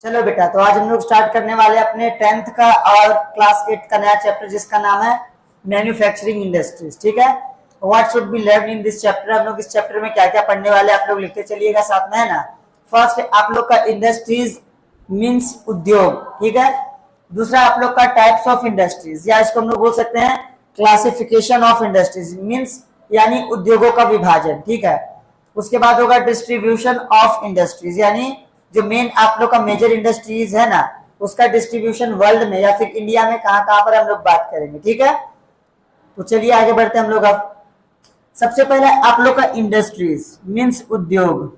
चलो बेटा, तो आज हम लोग स्टार्ट करने वाले अपने 10th का और क्लास 8 का नया चैप्टर जिसका नाम है मैन्युफैक्चरिंग इंडस्ट्रीज। ठीक है, what should be learn in this chapter. हम लोग इस चैप्टर में क्या क्या पढ़ने वाले आप लोग लिखते चलिएगा साथ में, है ना। फर्स्ट आप लोग का इंडस्ट्रीज मीन्स उद्योग, ठीक है। दूसरा आप लोग का टाइप्स ऑफ इंडस्ट्रीज, या इसको हम लोग बोल सकते हैं क्लासिफिकेशन ऑफ इंडस्ट्रीज, मीन्स यानी उद्योगों का विभाजन, ठीक है। उसके बाद होगा डिस्ट्रीब्यूशन ऑफ इंडस्ट्रीज, यानी जो मेन आप लोग का मेजर इंडस्ट्रीज है ना, उसका डिस्ट्रीब्यूशन वर्ल्ड में या फिर इंडिया में कहां कहां पर हम लोग बात करेंगे, ठीक है। तो चलिए आगे बढ़ते हैं हम लोग। अब सबसे पहले आप लोग का इंडस्ट्रीज मीन्स उद्योग।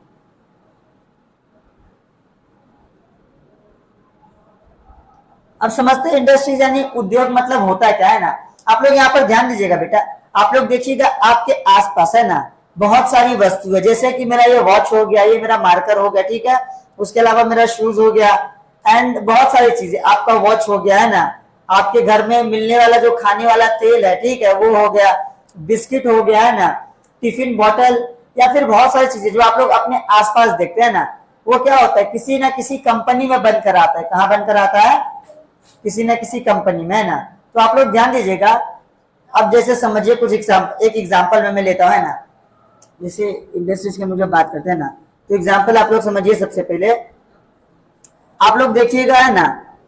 अब समझते हैं इंडस्ट्रीज यानी उद्योग मतलब होता क्या है ना। आप लोग यहाँ पर ध्यान दीजिएगा बेटा, आप लोग देखिएगा आपके आसपास है ना बहुत सारी वस्तु है, जैसे कि मेरा ये वॉच हो गया, ये मेरा मार्कर हो गया, ठीक है। उसके अलावा मेरा शूज हो गया एंड बहुत सारी चीजें, आपका वॉच हो गया है ना, आपके घर में मिलने वाला जो खाने वाला तेल है, ठीक है, वो हो गया, बिस्किट हो गया है ना, टिफिन बॉटल, या फिर बहुत सारी चीजें जो आप लोग अपने आसपास देखते हैं ना, वो क्या होता है किसी ना किसी कंपनी में बनकर आता है। कहाँ बनकर आता है? किसी ना किसी कंपनी में, है ना। तो आप लोग ध्यान दीजिएगा। अब जैसे समझिए कुछ एक एग्जांपल मैं लेता हूं, है ना। जैसे इंडस्ट्रीज की हम लोग बात करते हैं ना, तो एग्जांपल आप लोग समझिए। सबसे पहले आप लोग देखिएगा है ना,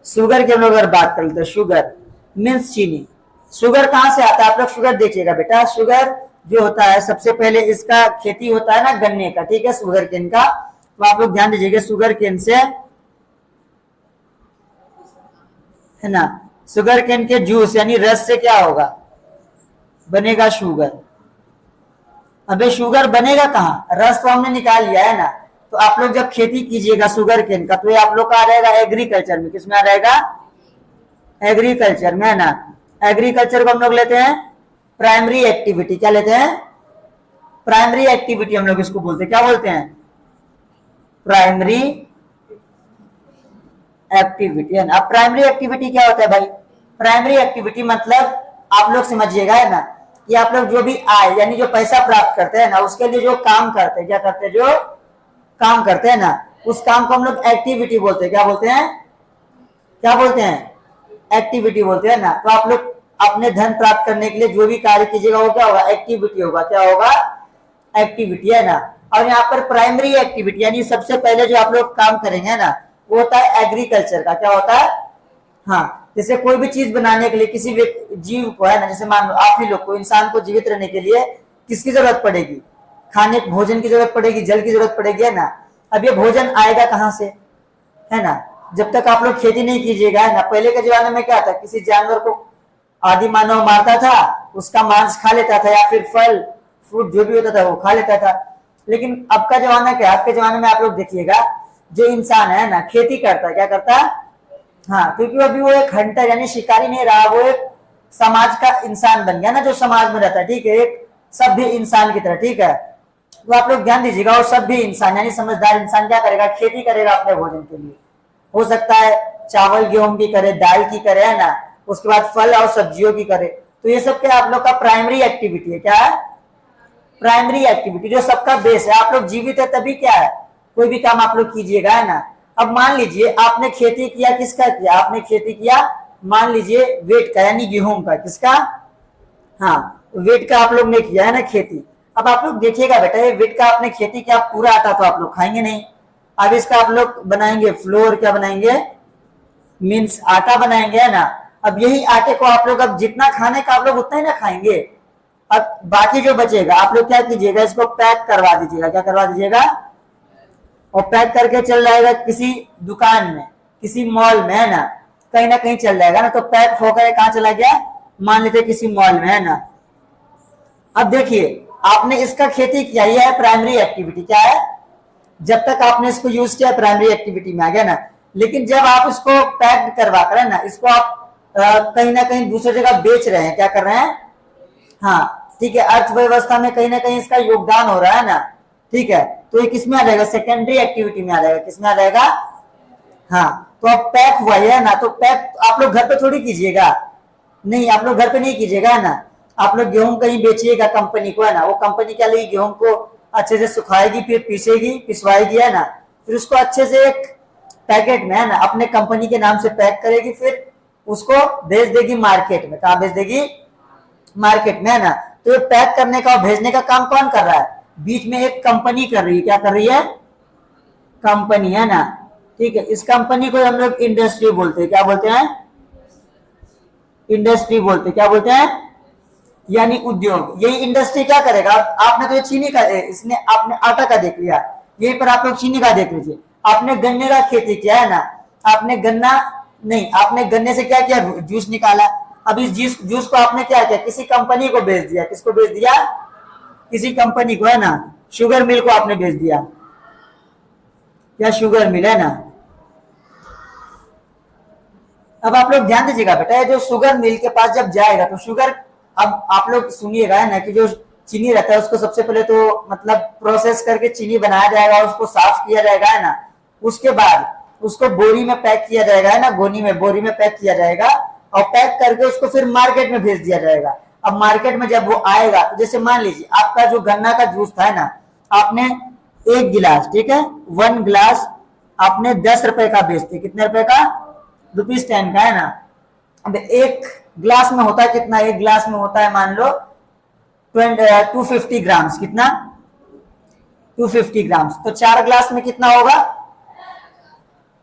शुगर की हम लोग अगर बात कर लेते हैं, शुगर मीन्स चीनी। शुगर कहाँ से आता है? आप लोग शुगर देखिएगा बेटा, शुगर जो होता है सबसे पहले इसका खेती होता है ना गन्ने का, ठीक है, शुगर केन का। तो आप लोग ध्यान दीजिएगा, शुगर केन से है ना, शुगर केन के जूस यानी रस से क्या होगा? बनेगा शुगर। अबे शुगर बनेगा कहाँ? रस तो हमने निकाल लिया है ना। तो आप लोग जब खेती कीजिएगा शुगर केन का, तो ये आप लोग का आ रहेगा एग्रीकल्चर में। किसमें आ रहेगा? एग्रीकल्चर में, है ना। एग्रीकल्चर को हम लोग लेते हैं प्राइमरी एक्टिविटी। क्या लेते हैं? प्राइमरी एक्टिविटी हम लोग इसको बोलते हैं। क्या बोलते हैं? प्राइमरी एक्टिविटी, है ना। अब प्राइमरी एक्टिविटी क्या होता है भाई? प्राइमरी एक्टिविटी मतलब आप लोग समझिएगा है ना, कि आप लोग जो भी आय यानी जो पैसा प्राप्त करते हैं ना, उसके लिए जो काम करते हैं, क्या करते हैं? जो काम करते हैं ना, उस काम को हम लोग एक्टिविटी बोलते हैं। क्या बोलते हैं? क्या बोलते हैं? एक्टिविटी बोलते हैं ना। तो आप लोग अपने धन प्राप्त करने के लिए जो भी कार्य कीजिएगा वो क्या होगा? एक्टिविटी होगा। क्या होगा? एक्टिविटी, है ना। और यहाँ पर प्राइमरी एक्टिविटी यानी सबसे पहले जो आप लोग काम करेंगे ना, वो होता है एग्रीकल्चर का। क्या होता है? हाँ, जैसे कोई भी चीज बनाने के लिए किसी जीव को, है ना, जैसे मान लो आप ही लोग को, इंसान को जीवित रहने के लिए किसकी जरूरत पड़ेगी? खाने भोजन की जरूरत पड़ेगी, जल की जरूरत पड़ेगी, है ना। अब ये भोजन आएगा कहाँ से? है ना, जब तक आप लोग खेती नहीं कीजिएगा, है ना। पहले के जमाने में क्या था, किसी जानवर को आदि मानव मारता था, उसका मांस खा लेता था, या फिर फल फ्रूट जो भी होता था वो खा लेता था। लेकिन अब का जमाना क्या है? अब के जमाने में आप लोग देखिएगा, जो इंसान है ना खेती करता है, क्या करता है? हाँ, क्योंकि अभी वो एक हंटर यानी शिकारी नहीं रहा, वो एक समाज का इंसान बन गया ना, जो समाज में रहता है, ठीक है, एक सभ्य इंसान की तरह, ठीक है। तो आप लोग ध्यान दीजिएगा, और सभ्य इंसान यानी समझदार इंसान क्या करेगा? खेती करेगा अपने भोजन के लिए। हो सकता है चावल गेहूं की करे, दाल की करे, है ना, उसके बाद फल और सब्जियों की करे। तो ये सब क्या आप लोग का प्राइमरी एक्टिविटी है। क्या है? प्राइमरी एक्टिविटी, जो सबका बेस है। आप लोग जीवित है तभी क्या है, कोई भी काम आप लोग कीजिएगा, है ना। अब मान लीजिए आपने खेती किया, किसका किया? आपने खेती किया मान लीजिए वेट का यानी गेहूं का। किसका? हाँ, वेट का आप लोग ने किया है ना खेती। अब आप लोग देखिएगा बेटा, ये वेट का आपने खेती किया, पूरा आटा तो आप लोग खाएंगे नहीं। अब इसका आप लोग बनाएंगे फ्लोर, क्या बनाएंगे? मीन्स आटा बनाएंगे, है ना। अब यही आटे को आप लोग अब जितना खाने का आप लोग उतना ही ना खाएंगे। अब बाकी जो बचेगा आप लोग क्या कीजिएगा? इसको पैक करवा दीजिएगा। क्या करवा दीजिएगा? और पैक करके चल जाएगा किसी दुकान में, किसी मॉल में, है ना कहीं चल जाएगा ना। तो पैक होकर कहाँ चला गया? मान लेते किसी मॉल में, है ना। अब देखिए आपने इसका खेती किया, यह है प्राइमरी एक्टिविटी। क्या है? जब तक आपने इसको यूज किया प्राइमरी एक्टिविटी में आ गया ना। लेकिन जब आप इसको पैक करवा कर, है ना, इसको आप कहीं ना कहीं दूसरी जगह बेच रहे हैं, क्या कर रहे हैं? हाँ, ठीक है, अर्थव्यवस्था में कहीं ना कहीं इसका योगदान हो रहा है ना, ठीक है। तो ये किसमें आ जाएगा? सेकेंडरी एक्टिविटी में आ जाएगा। किसमें आ जाएगा? हाँ, तो अब पैक हुआ है ना, तो पैक आप लोग घर पे थोड़ी कीजिएगा, नहीं, आप लोग घर पे नहीं कीजिएगा, है ना। आप लोग गेहूं कहीं बेचिएगा कंपनी को, है ना। वो कंपनी क्या लेगी? गेहूं को अच्छे से सुखाएगी, फिर पीसेगी, पिसवाएगी, है ना। फिर उसको अच्छे से एक पैकेट में, है ना, अपने कंपनी के नाम से पैक करेगी, फिर उसको भेज देगी मार्केट में। कहा भेज देगी? मार्केट में, है ना। तो ये पैक करने का और भेजने का काम कौन कर रहा है? बीच में एक कंपनी कर रही है। क्या कर रही है? कंपनी, है ना। ठीक है, इस कंपनी को हम लोग इंडस्ट्री बोलते हैं। क्या बोलते हैं? इंडस्ट्री बोलते हैं। क्या बोलते हैं? यानी उद्योग। यही इंडस्ट्री क्या करेगा? आपने तो ये चीनी का, इसने आपने आटा का देख लिया, यहीं पर आप लोग चीनी का देख लीजिए। आपने गन्ने का खेती किया, है ना, आपने गन्ना नहीं, आपने गन्ने से क्या किया? जूस निकाला। अब इस जूस को आपने क्या किया? किसी कंपनी को बेच दिया। किसको बेच दिया? किसी कंपनी को, है ना। शुगर मिल को आपने बेच दिया। क्या शुगर मिल, है ना। अब आप लोग ध्यान दीजिएगा बेटा, जो शुगर मिल के पास जब जाएगा तो शुगर, अब आप लोग सुनिएगा, है ना, कि जो चीनी रहता है उसको सबसे पहले तो मतलब प्रोसेस करके चीनी बनाया जाएगा, उसको साफ किया जाएगा, है ना। उसके बाद उसको बोरी में पैक किया जाएगा, है ना, बोरी में पैक किया जाएगा, और पैक करके उसको फिर मार्केट में भेज दिया जाएगा। अब मार्केट में जब वो आएगा, जैसे मान लीजिए आपका जो गन्ना का जूस था, है ना, आपने 1 गिलास, ठीक है, 1 गिलास आपने 10 रुपए का बेचते। कितने रुपए का? ₹10 का, है ना। अब एक गिलास में होता है कितना? एक गिलास में होता है मान लो 250 ग्राम्स। कितना? 250 ग्राम्स। तो 4 गिलास में कितना होगा?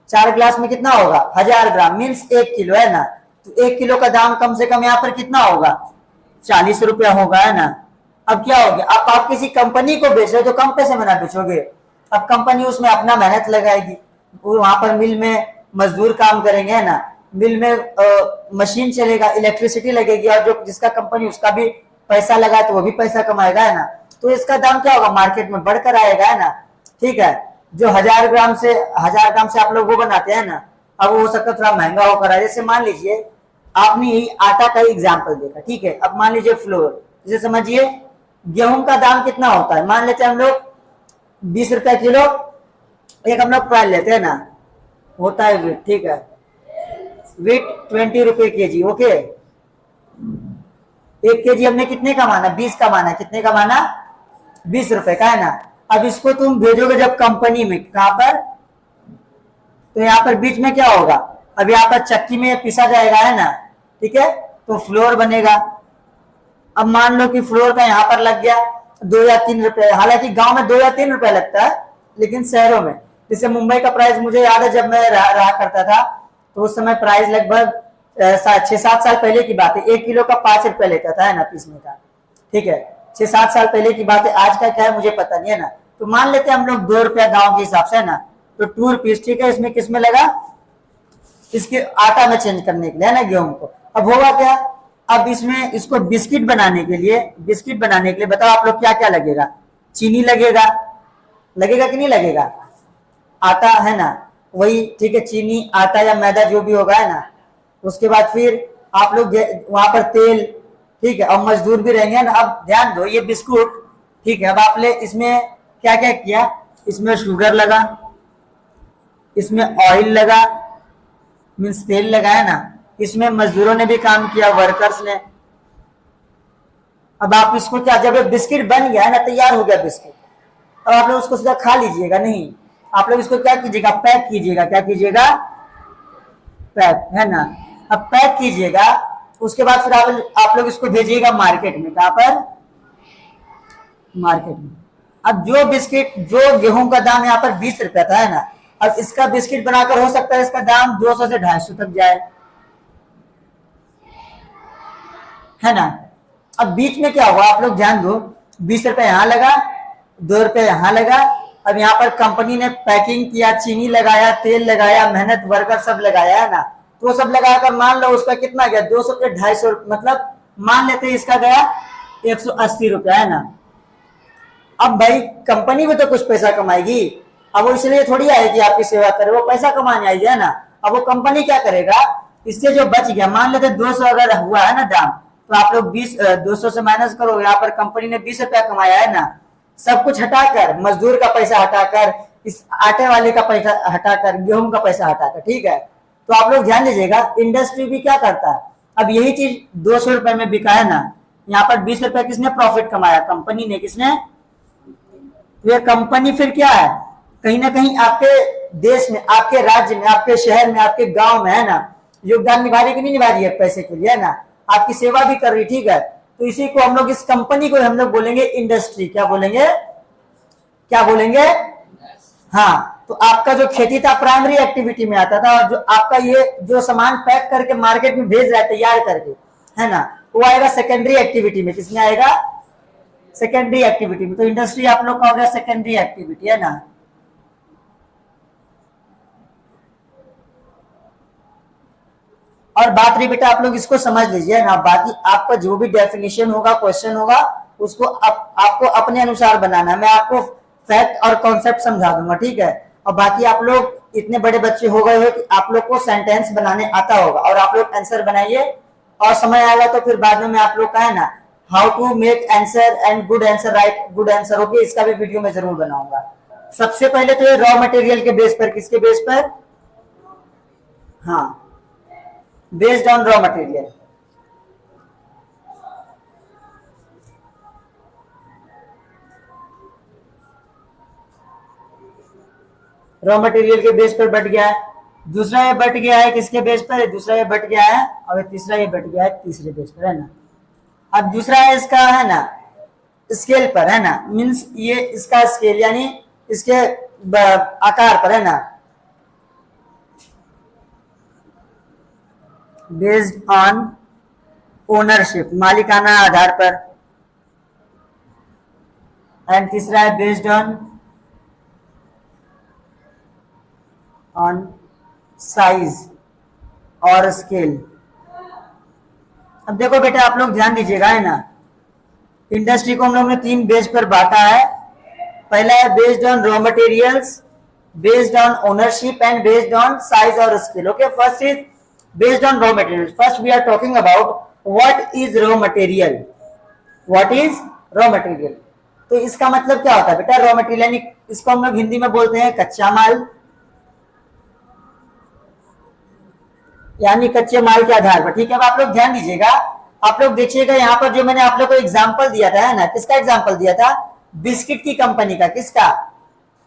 4 गिलास में कितना होगा? 1000 ग्राम, मीन्स 1 किलो, है ना। तो 1 किलो का दाम कम से कम यहाँ पर कितना होगा? 40 रुपया होगा, है ना। अब क्या हो गया? आप किसी कंपनी को बेच रहे हो तो कम पैसे में ना बेचोगे। अब कंपनी उसमें अपना मेहनत लगाएगी, वहां पर मिल में मजदूर काम करेंगे, है ना, मिल में मशीन चलेगा, इलेक्ट्रिसिटी लगेगी, और जो जिसका कंपनी उसका भी पैसा लगा तो वो भी पैसा कमाएगा, है ना। तो इसका दाम क्या होगा? मार्केट में बढ़कर आएगा, है ना। ठीक है, जो 1000 ग्राम से आप लोग वो बनाते हैं ना, अब वो हो सकता है थोड़ा महंगा होकर आए। जैसे मान लीजिए आपने यही आटा का एग्जाम्पल देखा, ठीक है। अब मान लीजिए फ्लोर, जैसे समझिए गेहूं का दाम कितना होता है? मान लेते हैं हम लोग 20 रुपए किलो, एक हम लोग प्राइस लेते हैं ना, होता है वीट, ठीक है, वीट 20 रुपए केजी। ओके, 1 केजी हमने कितने का माना? 20 का माना। कितने का माना? 20 रुपए का, है ना। अब इसको तुम भेजोगे जब कंपनी में, कहां पर? तो यहाँ पर बीच में क्या होगा? अब यहाँ पर चक्की में पिसा जाएगा, है ना, ठीक है, तो फ्लोर बनेगा। अब मान लो कि फ्लोर का यहाँ पर लग गया 2 या 3 रुपए। हालांकि गांव में 2 या 3 रुपए लगता है, लेकिन शहरों में, जैसे मुंबई का प्राइस मुझे याद है, जब मैं रहा करता था तो उस समय प्राइस लगभग 6-7 साल पहले की बात है, 1 किलो का 5 रुपए लेता था, है ना, पीसने का। ठीक है, 6-7 साल पहले की बात है। आज का क्या है मुझे पता नहीं, है ना। तो मान लेते हैं हम लोग 2 रुपया गाँव के हिसाब से, है ना, तो 2 रुपीज, ठीक है। इसमें किस में लगा? इसके आटा में चेंज करने के लिए, है ना, गेहूं को। अब होगा क्या? अब इसमें इसको बिस्किट बनाने के लिए बताओ आप लोग क्या क्या लगेगा? चीनी लगेगा, लगेगा कि नहीं लगेगा? आटा, है ना, वही, ठीक है, चीनी, आटा या मैदा जो भी होगा, है ना। उसके बाद फिर आप लोग वहां पर तेल, ठीक है, और मजदूर भी रहेंगे ना। अब ध्यान दो, ये बिस्कुट, ठीक है, अब आपने इसमें क्या क्या किया? इसमें शुगर लगा, इसमें ऑयल लगा, मीन्स तेल लगा, है ना, इसमें मजदूरों ने भी काम किया, वर्कर्स ने। अब आप इसको क्या, जब बिस्किट बन गया है ना, तैयार हो गया बिस्किट, अब आप लोग उसको सीधा खा लीजिएगा नहीं, आप लोग इसको क्या कीजिएगा? पैक कीजिएगा। क्या कीजिएगा? पैक, है ना। अब पैक कीजिएगा, उसके बाद फिर आप लोग इसको भेजिएगा मार्केट में। कहां पर? मार्केट में। अब जो बिस्किट, जो गेहूं का दाम यहाँ पर 20 रुपया था, है ना, अब इसका बिस्किट बनाकर हो सकता है इसका दाम 200 से 250 तक जाए, है ना। अब बीच में क्या हुआ? आप लोग ध्यान दो, 20 रुपए यहाँ लगा, 2 रुपए यहाँ लगा। अब यहाँ पर कंपनी ने पैकिंग किया, चीनी लगाया, तेल लगाया, मेहनत वर्कर सब लगाया, है ना। तो सब लगाकर मान लो उसका कितना गया? 200 से 250, मतलब मान लेते हैं इसका गया 180 रुपया, है ना। अब भाई कंपनी में तो कुछ पैसा कमाएगी, अब वो इसलिए थोड़ी आएगी आपकी सेवा करे, वो पैसा कमाने आएगी, है ना। अब वो कंपनी क्या करेगा? इससे जो बच गया, मान लेते 200 अगर हुआ है ना दाम, तो आप लोग 200 से माइनस करो, यहाँ पर कंपनी ने 20 रुपया कमाया, है ना। सब कुछ हटाकर, मजदूर का पैसा हटाकर, इस आटे वाले का पैसा हटाकर, गेहूं का पैसा हटाकर, ठीक है। तो आप लोग ध्यान दीजिएगा, इंडस्ट्री भी क्या करता है? अब यही चीज 200 रुपए में बिका, है ना, यहाँ पर 20 रुपए किसने प्रॉफिट कमाया? कंपनी ने। किसने? तो ये कंपनी फिर क्या है? कहीं ना कहीं आपके देश में, आपके राज्य में, आपके शहर में, आपके गांव में, है ना, योगदान निभा रही कि नहीं निभा रही है पैसे के लिए, है ना, आपकी सेवा भी कर रही, ठीक है। तो इसी को हम लोग, इस कंपनी को हम लोग बोलेंगे इंडस्ट्री। क्या बोलेंगे, क्या बोलेंगे? हाँ, तो आपका जो खेती था प्राइमरी एक्टिविटी में आता था, और जो आपका ये जो सामान पैक करके मार्केट में भेज रहा है तैयार करके, है ना, वो आएगा सेकेंडरी एक्टिविटी में। किसमें आएगा? सेकेंडरी एक्टिविटी में। तो इंडस्ट्री आप लोग का हो गया सेकेंडरी एक्टिविटी, है ना। और बात रही बेटा, आप लोग इसको समझ लीजिए ना, बाकी आपका जो भी डेफिनेशन होगा, क्वेश्चन होगा, उसको आपको अपने अनुसार बनाना है। मैं आपको फैक्ट और कॉन्सेप्ट समझा दूंगा, ठीक है। और बाकी आप लोग इतने बड़े बच्चे हो गए हो कि आप लोग को सेंटेंस बनाने आता होगा, और आप लोग आंसर बनाइए, और समय आएगा तो फिर बाद में मैं आप लोग का, है ना, how to make answer and good answer, right good answer, okay, इसका भी वीडियो मैं जरूर बनाऊंगा। सबसे पहले तो ये रॉ मटेरियल के बेस पर, किसके बेस पर? हाँ, based on raw material. Raw material के बेस पर बट गया है। दूसरा ये बट गया है किसके बेस पर? दूसरा ये बट गया है, और तीसरा ये बट गया है तीसरे बेस पर, है ना। अब दूसरा है इसका, है ना, स्केल पर, है ना, मींस ये इसका स्केल यानी इसके आकार पर, है ना, बेस्ड ऑन ओनरशिप, मालिकाना आधार पर। एंड तीसरा है बेस्ड ऑन साइज और स्केल। अब देखो बेटा, आप लोग ध्यान दीजिएगा, है ना, इंडस्ट्री को हम लोग ने 3 बेस पर बांटा है। पहला है based on raw materials, based on ownership and based on size और scale. Okay, first is based on raw material. First we are talking about what is raw material. What is raw material? तो इसका मतलब क्या होता है बेटा? Raw material यानी इसको हम लोग हिंदी में बोलते हैं कच्चा माल, यानी कच्चे माल के आधार पर, ठीक है। अब आप लोग ध्यान दीजिएगा, आप लोग देखिएगा यहाँ पर जो मैंने आप लोग को एग्जांपल दिया था, है ना, किसका एग्जांपल दिया था? बिस्किट की कंपनी का। किसका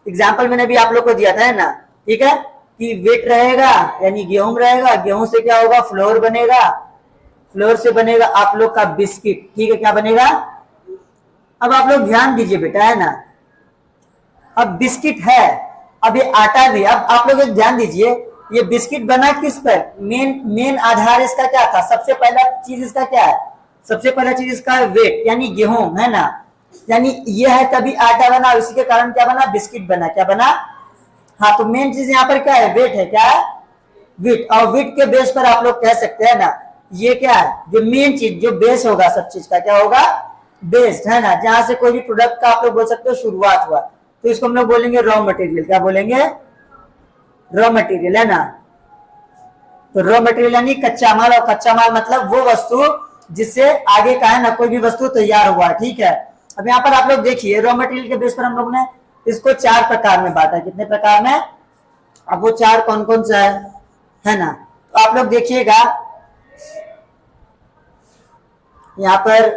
एग्जांपल मैंने भी आप लोग को दिया था, है ना, ठीक है, कि वेट रहेगा यानी गेहूं रहेगा, गेहूं से क्या होगा? फ्लोर बनेगा, फ्लोर से बनेगा आप लोग का बिस्किट, ठीक है। क्या बनेगा? अब आप लोग ध्यान दीजिए बेटा, है ना, अब बिस्किट है, अब ये आटा भी। अब आप लोग ध्यान दीजिए, ये बिस्किट बना किस पर? मेन आधार इसका क्या था? सबसे पहला चीज इसका क्या है? सबसे पहला चीज इसका वेट यानी गेहूं, है ना, यानी ये है तभी आटा बना, इसी के कारण क्या बना? बिस्किट बना। क्या बना? हाँ, तो मेन चीज यहाँ पर क्या है? वेट है। क्या है? वेट। और वेट के बेस पर आप लोग कह सकते हैं ना, ये क्या है? जो मेन चीज, जो बेस होगा सब चीज का, क्या होगा? बेस्ड, है ना, जहां से कोई भी प्रोडक्ट का आप लोग बोल सकते हो शुरुआत हुआ, तो इसको हम लोग बोलेंगे रॉ मटेरियल। क्या बोलेंगे? रॉ मटेरियल, है ना। तो रॉ मटेरियल यानी कच्चा माल, और कच्चा माल मतलब वो वस्तु जिससे आगे का, है ना, कोई भी वस्तु तैयार हुआ, ठीक है। अब यहाँ पर आप लोग देखिए, रॉ मटेरियल के बेस पर हम लोग ने इसको 4 प्रकार में बांटा। कितने प्रकार में? अब वो 4 कौन कौन सा है ना, तो आप लोग देखिएगा यहाँ पर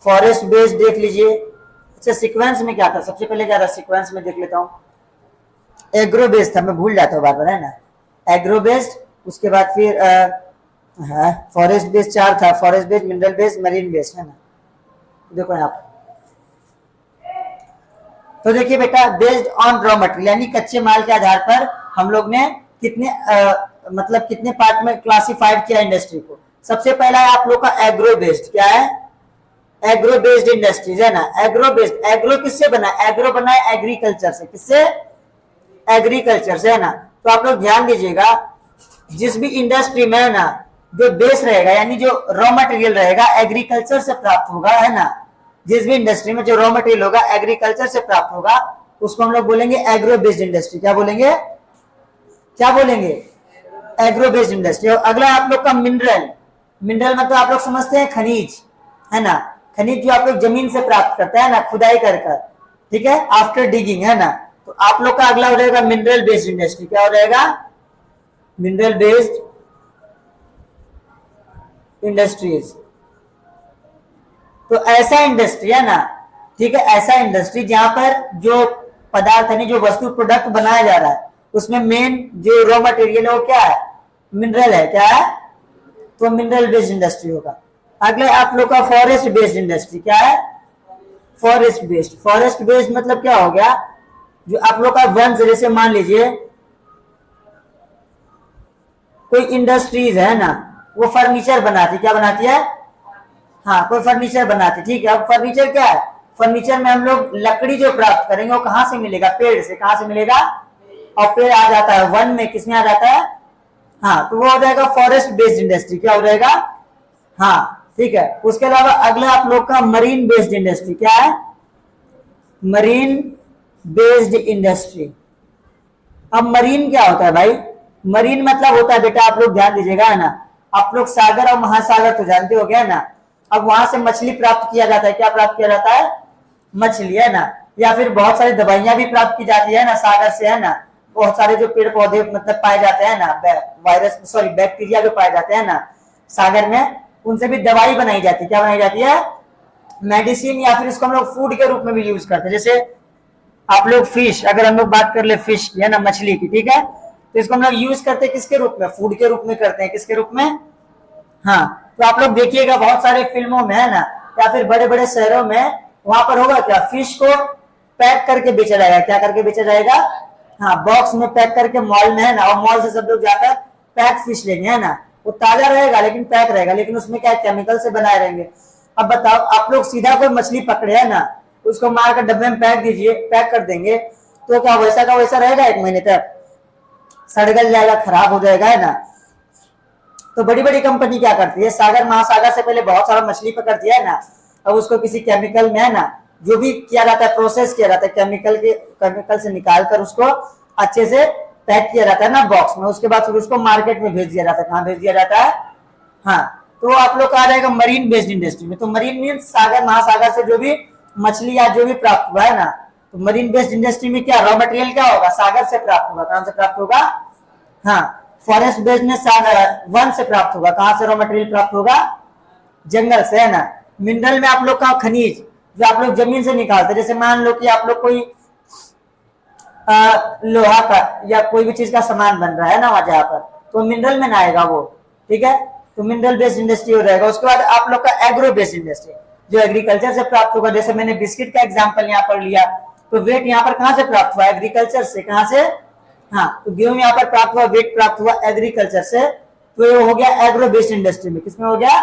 फॉरेस्ट बेस्ड देख लीजिए। अच्छा, सीक्वेंस में क्या था? सबसे पहले क्या था सीक्वेंस में? देख लेता हूँ। एग्रो बेस्ड था, मैं भूल जाता हूँ बार बार, है ना, एग्रो बेस्ड। उसके बाद फिर फॉरेस्ट बेस्ड 4 था, forest based, mineral based, marine based, है ना। देखो यहाँ पर, तो देखिए बेटा, बेस्ड ऑन रॉ मटेरियल यानी कच्चे माल के आधार पर हम लोग ने कितने मतलब कितने पार्ट में क्लासिफाइड किया इंडस्ट्री को। सबसे पहला है आप लोग का एग्रो बेस्ड। क्या है? एग्रो बेस्ड इंडस्ट्रीज, है ना। एग्रो बेस्ड, एग्रो किससे बना? एग्रो बना है एग्रीकल्चर से। किससे? एग्रीकल्चर से, है ना। तो आप लोग ध्यान दीजिएगा, जिस भी इंडस्ट्री में, है ना, जो बेस रहेगा यानी जो रॉ मटेरियल रहेगा एग्रीकल्चर से प्राप्त होगा, है ना, जिस भी इंडस्ट्री में जो रॉ मटेरियल होगा एग्रीकल्चर से प्राप्त होगा, उसको हम लोग बोलेंगे एग्रो बेस्ड इंडस्ट्री। क्या बोलेंगे? क्या बोलेंगे? Agro based industry. और अगला आप लोग का मिनरल। मिनरल मतलब आप लोग समझते हैं खनिज, है ना, खनिज जो आप लोग जमीन से प्राप्त करते हैं ना, खुदाई कर कर, ठीक है, आफ्टर डिगिंग, है ना। तो आप लोग का अगला हो जाएगा मिनरल बेस्ड इंडस्ट्री। क्या हो जाएगा? Mineral based industries. तो ऐसा इंडस्ट्री, है ना, ठीक है, ऐसा इंडस्ट्री जहां पर जो पदार्थ यानी जो वस्तु प्रोडक्ट बनाया जा रहा है उसमें मेन जो रॉ मटेरियल है वो क्या है, मिनरल है, क्या है, तो मिनरल बेस्ड इंडस्ट्री होगा। अगले आप लोग का फॉरेस्ट बेस्ड इंडस्ट्री, क्या है, फॉरेस्ट बेस्ड। फॉरेस्ट बेस्ड मतलब क्या हो गया, जो आप लोग का वन, जैसे मान लीजिए कोई इंडस्ट्रीज है ना, वो फर्नीचर बनाती, क्या बनाती है, हाँ कोई फर्नीचर बनाती, ठीक है। अब फर्नीचर क्या है, फर्नीचर में हम लोग लकड़ी जो प्राप्त करेंगे वो कहां से मिलेगा, पेड़ से, कहां से मिलेगा, और पेड़ आ जाता है वन में, किसमें आ जाता है, हाँ तो वो हो जाएगा फॉरेस्ट बेस्ड इंडस्ट्री, क्या हो जाएगा, हाँ ठीक है। उसके अलावा अगला आप लोग का मरीन बेस्ड इंडस्ट्री, क्या है, मरीन बेस्ड इंडस्ट्री। अब मरीन क्या होता है भाई, मरीन मतलब होता है बेटा, आप लोग ध्यान दीजिएगा, है ना, आप लोग सागर और महासागर तो जानते हो गया ना, अब वहां से मछली प्राप्त किया जाता है, क्या प्राप्त किया जाता है, मछली, है ना, या फिर बहुत सारी दवाइयां भी प्राप्त की जाती है ना सागर से, है ना, बहुत सारे जो पेड़ पौधे मतलब पाए जाते हैं ना, वायरस सॉरी बैक्टीरिया जो पाए जाते हैं ना सागर में, उनसे भी दवाई बनाई जाती है, क्या बनाई जाती है, मेडिसिन, या फिर इसको हम लोग फूड के रूप में भी यूज करते हैं। जैसे आप लोग फिश, अगर हम लोग बात कर ले फिश या ना मछली की, ठीक है, तो इसको हम लोग यूज करते हैं किसके रूप में, फूड के रूप में करते हैं, किसके रूप में, हाँ तो आप लोग देखिएगा बहुत सारे फिल्मों में, है ना, या फिर बड़े बड़े शहरों में, वहां पर होगा क्या, फिश को पैक करके बेचा जाएगा, क्या करके बेचा जाएगा, हाँ बॉक्स में पैक करके मॉल में, है ना, और मॉल से सब लोग जाकर पैक फिश लेंगे, है ना, वो ताजा रहेगा लेकिन पैक रहेगा, लेकिन उसमें क्या केमिकल से बनाए रहेंगे। अब बताओ आप लोग सीधा कोई मछली पकड़े, है ना, उसको मार कर डब्बे में पैक दीजिए, पैक कर देंगे, तो क्या वैसा का वैसा रहेगा, एक महीने तक सड़ गल जाएगा, खराब हो जाएगा, है ना। तो बड़ी बड़ी कंपनी क्या करती है, सागर महासागर से पहले बहुत सारा मछली पकड़ती है ना, अब उसको किसी केमिकल में, है ना, जो भी किया जाता है, प्रोसेस किया जाता है, केमिकल से निकाल कर उसको अच्छे से पैक किया जाता है ना बॉक्स में, उसके बाद फिर उसको मार्केट में भेज दिया जाता है, कहाँ भेज दिया जाता है, हाँ तो आप लोग का आ जाएगा मरीन बेस्ड इंडस्ट्री में। तो मरीन मीन सागर महासागर से जो भी मछली या जो भी प्राप्त हुआ है ना, तो मरीन बेस्ड इंडस्ट्री में क्या रॉ मटेरियल क्या होगा, सागर से प्राप्त होगा, कहां से प्राप्त होगा, हाँ फॉरेस्ट बेस्ड में सागर वन से प्राप्त होगा, कहां से रॉ मटेरियल प्राप्त होगा, जंगल से, है ना। मिनरल में आप लोग का खनिज जो आप लोग जमीन से निकालते, जैसे मान लो कि आप लोग कोई लोहा का या कोई भी चीज का सामान बन रहा है ना वहां, जहां पर, तो मिनरल में ना आएगा वो, ठीक है, तो मिनरल बेस्ड इंडस्ट्री हो जाएगा। उसके बाद आप लोग का एग्रो बेस्ड इंडस्ट्री जो एग्रीकल्चर से प्राप्त होगा, जैसे मैंने बिस्किट का एग्जांपल यहाँ पर लिया, तो वेट यहाँ पर कहां से प्राप्त हुआ, एग्रीकल्चर से, कहां से, हाँ तो गेहूं यहाँ पर प्राप्त हुआ, वेट प्राप्त हुआ एग्रीकल्चर से, तो ये हो गया एग्रो बेस्ड इंडस्ट्री में, किसमें हो गया,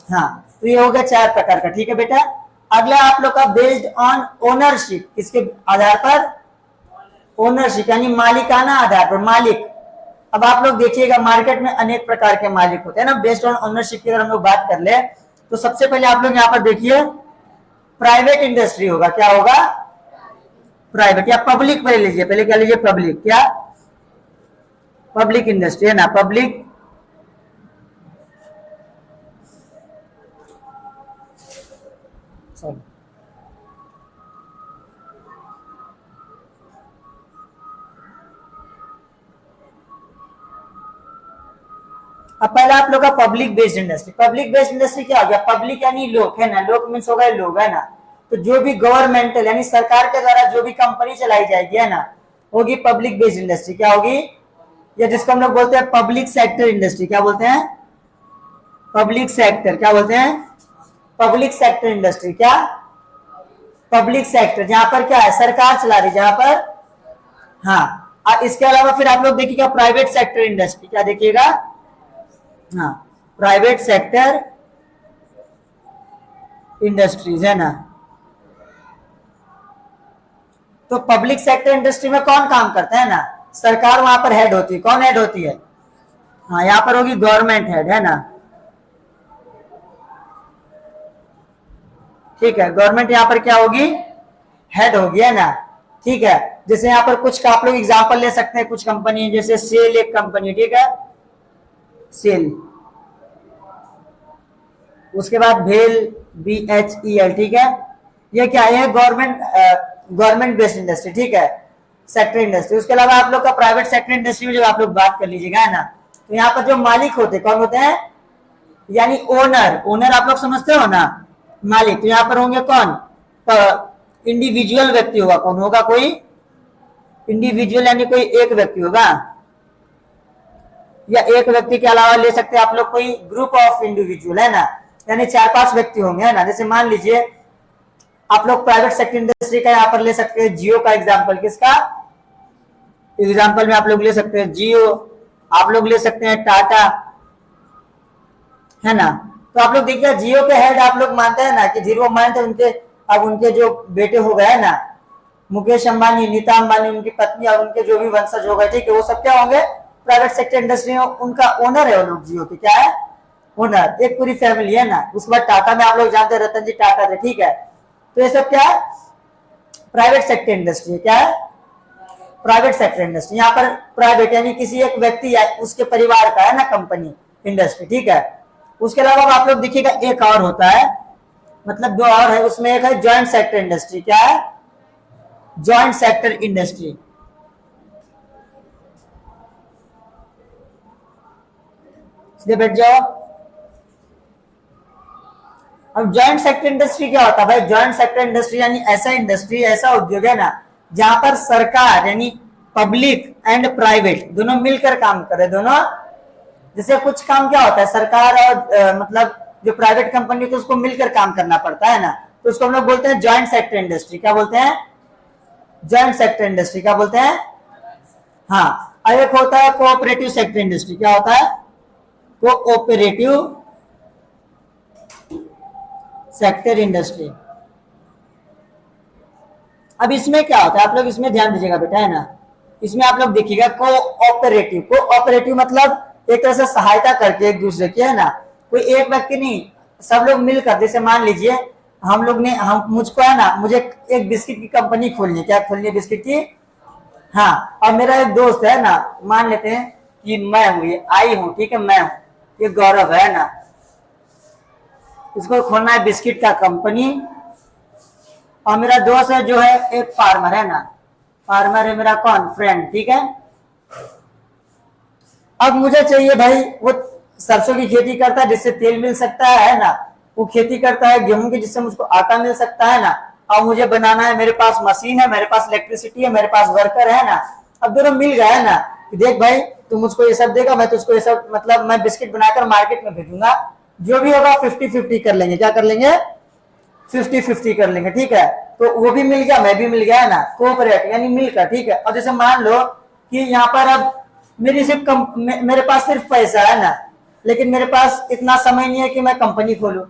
हाँ तो ये हो गया 4 प्रकार का, ठीक है बेटा। अगला आप लोग का बेस्ड ऑन ओनरशिप, किसके आधार पर, ओनरशिप यानी मालिकाना आधार पर, मालिक। अब आप लोग देखिएगा मार्केट में अनेक प्रकार के मालिक होते हैं ना, बेस्ड ऑन ओनरशिप की अगर हम लोग बात कर ले, तो सबसे पहले आप लोग यहाँ पर देखिए प्राइवेट इंडस्ट्री होगा, क्या होगा, प्राइवेट या पब्लिक, पहले लीजिए, पहले क्या लीजिए, पब्लिक, क्या, पब्लिक इंडस्ट्री, है ना, पब्लिक सॉरी अब पहला आप लोग का public based industry. Public based industry क्या हो गया, पब्लिक यानी लोग, है ना, लोग मीन्स हो गए लोग, है ना, तो जो भी गवर्नमेंटल यानी सरकार के द्वारा जो भी कंपनी चलाई जाएगी, है ना, होगी पब्लिक बेस्ड इंडस्ट्री, क्या होगी, या जिसको हम लोग बोलते हैं पब्लिक सेक्टर इंडस्ट्री, क्या बोलते हैं, पब्लिक सेक्टर, क्या बोलते हैं, पब्लिक सेक्टर इंडस्ट्री, क्या, पब्लिक सेक्टर, जहां पर क्या है, सरकार चला रही, जहां पर, हाँ। और इसके अलावा फिर आप लोग देखिएगा प्राइवेट सेक्टर इंडस्ट्री, क्या देखिएगा, हाँ प्राइवेट सेक्टर इंडस्ट्रीज, है ना। तो पब्लिक सेक्टर इंडस्ट्री में कौन काम करता है ना, सरकार वहां पर हेड होती है, कौन हेड होती है, हाँ यहाँ पर होगी गवर्नमेंट हेड, है ना, ठीक है, गवर्नमेंट यहाँ पर क्या होगी, हेड होगी, है ना, ठीक है। जैसे यहाँ पर कुछ का आप लोग एग्जांपल ले सकते हैं, कुछ कंपनी जैसे सेल एक कंपनी, ठीक है, सेल, उसके बाद भेल, BHEL, ठीक है, ये क्या है, गवर्नमेंट बेस्ड इंडस्ट्री, ठीक है, सेक्टर इंडस्ट्री। उसके अलावा आप लोग का प्राइवेट सेक्टर इंडस्ट्री में जब आप लोग बात कर लीजिएगा, है ना, तो यहाँ पर जो मालिक होते कौन होते हैं, यानी ओनर, ओनर आप लोग समझते हो ना, मालिक, तो यहाँ पर होंगे कौन, इंडिविजुअल व्यक्ति होगा, कौन होगा, कोई इंडिविजुअल यानी कोई एक व्यक्ति होगा, या एक व्यक्ति के अलावा ले सकते हैं आप लोग कोई ग्रुप ऑफ इंडिविजुअल, है ना, यानी 4-5 व्यक्ति होंगे, है ना। जैसे मान लीजिए आप लोग प्राइवेट सेक्टर इंडस्ट्री का यहाँ पर ले सकते हैं जियो का एग्जाम्पल, किसका एग्जाम्पल में आप लोग ले सकते हैं जियो, आप लोग ले सकते हैं टाटा, है ना। तो आप लोग देखिए जियो के हेड आप लोग मानते हैं ना कि धीरू अंबानी थे, उनके अब उनके जो बेटे हो गए ना, मुकेश अंबानी, नीता अंबानी, उनकी पत्नी और उनके जो भी वंशज हो गए, ठीक है, वो सब क्या होंगे, प्राइवेट सेक्टर इंडस्ट्री में उनका ओनर है वो लोग, जियो के क्या है, ओनर, एक पूरी फैमिली, है ना। उसके बाद टाटा में आप लोग जानते हैं रतन जी टाटा थे, ठीक है। तो ये सब क्या है, प्राइवेट सेक्टर इंडस्ट्री, क्या है, प्राइवेट सेक्टर इंडस्ट्री। यहाँ पर प्राइवेट यानी किसी एक व्यक्ति या उसके परिवार का, है ना, कंपनी इंडस्ट्री, ठीक है। उसके अलावा आप लोग देखिएगा एक और होता है, मतलब दो और है, उसमें एक है ज्वाइंट सेक्टर इंडस्ट्री, क्या है, ज्वाइंट सेक्टर इंडस्ट्री। सीधे बैठ जाओ। अब ज्वाइंट सेक्टर इंडस्ट्री क्या होता है भाई, ज्वाइंट सेक्टर इंडस्ट्री यानी ऐसा इंडस्ट्री, ऐसा उद्योग है ना जहां पर सरकार यानी पब्लिक एंड प्राइवेट दोनों मिलकर काम करे, दोनों। जैसे कुछ काम क्या होता है, सरकार और मतलब जो प्राइवेट कंपनी होती है उसको मिलकर काम करना पड़ता है ना, तो उसको हम लोग बोलते हैं ज्वाइंट सेक्टर इंडस्ट्री। क्या बोलते हैं, ज्वाइंट सेक्टर इंडस्ट्री, क्या बोलते हैं, हाँ। और एक होता है कोऑपरेटिव सेक्टर इंडस्ट्री, क्या होता है, कोऑपरेटिव सेक्टर इंडस्ट्री। अब इसमें क्या होता है, आप लोग इसमें ध्यान दीजिएगा बेटा, है ना। इसमें आप लोग देखिएगा कोऑपरेटिव, कोऑपरेटिव मतलब एक तरह से सहायता करके एक दूसरे की, है ना, कोई एक व्यक्ति नहीं, सब लोग मिलकर। जैसे मान लीजिए हम लोग ने, हम मुझको, है ना, मुझे एक बिस्किट की कंपनी खोलनी है, क्या खोलनी है, बिस्किट की, हाँ। और मेरा एक दोस्त है ना, मान लेते हैं कि मैं हूँ, ये आई हूँ, ठीक है, मैं हूँ, ये गौरव है ना, इसको खोलना है बिस्किट का कंपनी। और मेरा दोस्त है जो है एक फार्मर, है ना, फार्मर है मेरा कौन, फ्रेंड, ठीक है। अब मुझे चाहिए भाई, वो सरसों की खेती करता है जिससे तेल मिल सकता है ना, वो खेती करता है गेहूं की जिससे मुझको आटा मिल सकता है ना, और मुझे बनाना है, मेरे पास मशीन है, मेरे पास इलेक्ट्रिसिटी है, मेरे पास वर्कर है ना। अब दोनों मिल गए, है ना, कि देख भाई तू मुझको ये सब देगा, मैं तुझको ये सब, मतलब मैं बिस्किट बनाकर मार्केट में भेजूंगा, जो भी होगा 50-50 कर लेंगे, क्या कर लेंगे, 50-50 कर लेंगे, ठीक है। तो वो भी मिल गया, मैं भी मिल गया, है ना, कोऑपरेट यानी मिलकर, ठीक है। और जैसे मान लो कि यहाँ पर अब मेरी सिर्फ मेरे पास सिर्फ पैसा है ना, लेकिन मेरे पास इतना समय नहीं है कि मैं कंपनी खोलूं,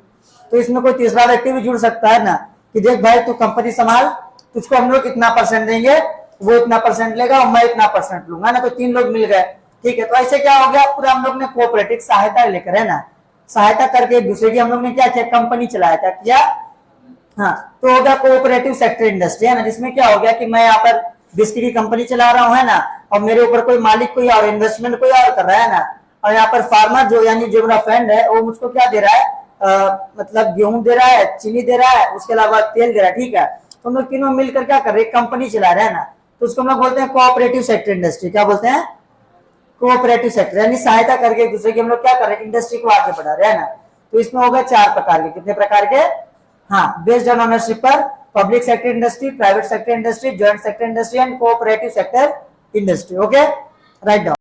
तो इसमें कोई तीसरा व्यक्ति भी जुड़ सकता है ना, कि देख भाई तू कंपनी संभाल, तुझको हम लोग इतना परसेंट देंगे, वो इतना परसेंट लेगा और मैं इतना परसेंट लूंगा ना, तो 3 लोग मिल गए, ठीक है। तो ऐसे क्या हो गया, पूरा हम लोग ने कोऑपरेटिव सहायता लेकर, है ना, सहायता करके एक दूसरे की हम लोग ने क्या किया, कंपनी चलाया, क्या किया, हाँ। तो हो गया कोऑपरेटिव सेक्टर इंडस्ट्री, है ना, जिसमें क्या हो गया कि मैं यहाँ पर बिस्किट की कंपनी चला रहा हूँ, है ना, और मेरे ऊपर कोई मालिक कोई और, इन्वेस्टमेंट कोई और कर रहा है ना, और यहाँ पर फार्मर जो यानी जो मेरा फ्रेंड है वो मुझको क्या दे रहा है, मतलब गेहूं दे रहा है, चीनी दे रहा है, उसके अलावा तेल दे रहा है, ठीक है। तो हम लोग तीनों मिलकर क्या कर रहे हैं, कंपनी चला रहे हैं ना, तो उसको हम लोग बोलते हैं कोऑपरेटिव सेक्टर इंडस्ट्री। क्या बोलते हैं, कोऑपरेटिव सेक्टर, यानी सहायता करके एक दूसरे की हम लोग क्या कर रहे हैं, इंडस्ट्री को आगे बढ़ा रहे हैं ना। तो इसमें हो गए 4 प्रकार के, कितने प्रकार के, हाँ, बेस्ड ऑन ओनरशिप पर, public sector industry, private sector industry, joint sector industry and cooperative sector industry. Okay, write down.